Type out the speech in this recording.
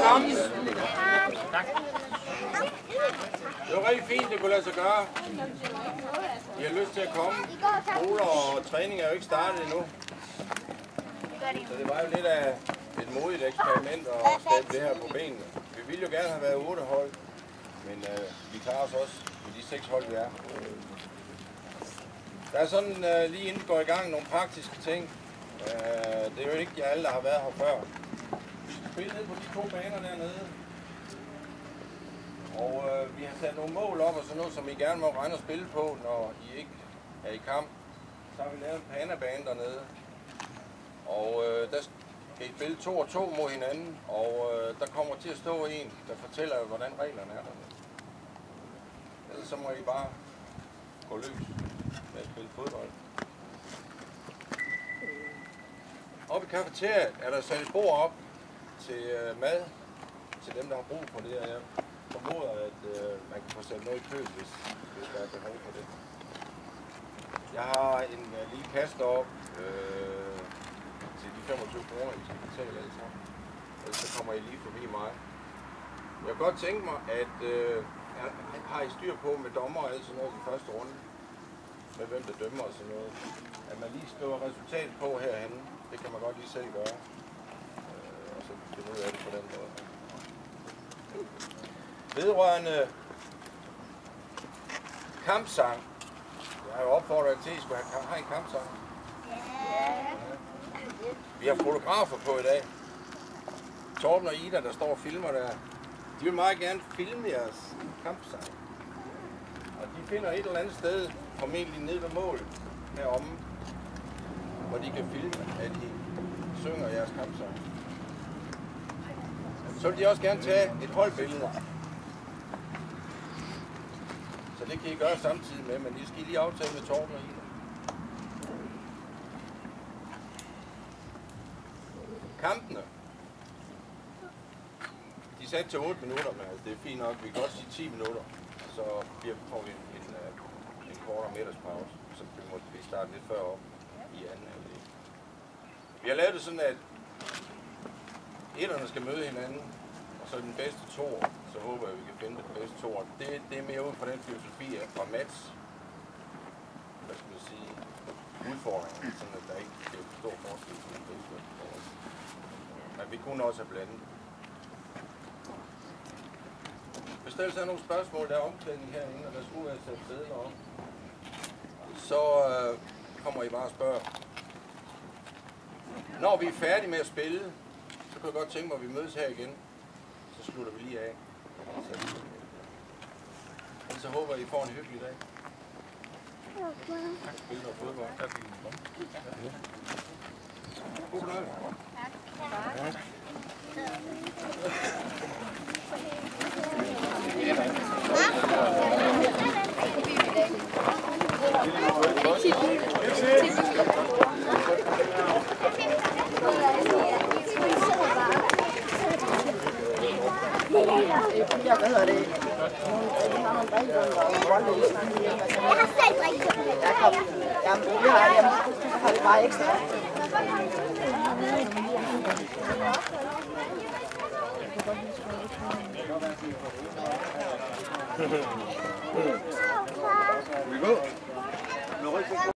sammen. Det var rigtig fint, det kunne lade sig gøre. I har lyst til at komme. Skoler og træning er jo ikke startet endnu. Så det var jo lidt af et modigt eksperiment at stable det her på benene. Vi ville jo gerne have været 8 hold, men vi klarer os også med de 6 hold, vi er. Der er sådan lige inden vi går i gang nogle praktiske ting. Det er jo ikke alle, der har været her før. Vi skal spille ned på de 2 baner dernede. Og vi har sat nogle mål op og sådan noget, som I gerne må regne og spille på, når I ikke er i kamp. Så har vi lavet en panabane dernede. Og der skal I spille 2 og 2 mod hinanden. Og der kommer til at stå en, der fortæller hvordan reglerne er dernede. Ellers så må I bare gå løs med at spille fodbold. Oppe i cafeteriet er der sat et bord op til mad til dem, der har brug for det her. Jeg formoder, at man kan få sat noget i køb, hvis der er behov for det. Jeg har en lille kasse deroppe til de 25 kroner, I skal betale alle sammen. Ellers så kommer I lige forbi mig. Jeg kunne godt tænke mig, at har I styr på med dommer og alt sådan noget i første runde, med hvem der dømmer og sådan noget, at man lige skriver resultat på herhenne. Det kan man godt lige selv gøre. Og så finde ud af det på den måde. Vedrørende kampsang. Jeg har jo opfordret jer til, at I skulle have en kampsang. Vi har fotografer på i dag. Torben og Ida, der står og filmer der. De vil meget gerne filme jeres kampsang. Og de finder et eller andet sted, formentlig nede ved målet heromme, hvor de kan filme, at I synger jeres kampsang. Så vil de også gerne tage et holdbillede. Så det kan I gøre samtidig med, men I skal lige aftale med Torben og Ida. Kampene. De er sat til 8 minutter, men altså, det er fint nok. Vi kan også sige 10 minutter. Så får vi en kortere middagspause, så måtte vi starte lidt før op i anden halvdel. Vi har lavet det sådan, at etterne skal møde hinanden, og så den bedste toer, så håber jeg, at vi kan finde den bedste toer. Det er mere ud fra den filosofi fra Mats, hvad skal man sige, udfordringer, sådan at der ikke er stor forskel på den bedste. Men vi kunne også have blandet. Hvis der er nogle spørgsmål, der er omklædning herinde, og der skulle være sat sædler om, så kommer I bare og spørger. Når vi er færdige med at spille, så kan jeg godt tænke mig, at vi mødes her igen. Så slutter vi lige af. Så håber jeg, I får en hyggelig dag. Tak. Spil og fodbold. Tak fordi I kom. God fornøjelse. Tak. Hvad hedder det? Har man drikker og rolle. Jeg har selv drikket. Jeg har det bare ekstra. We go.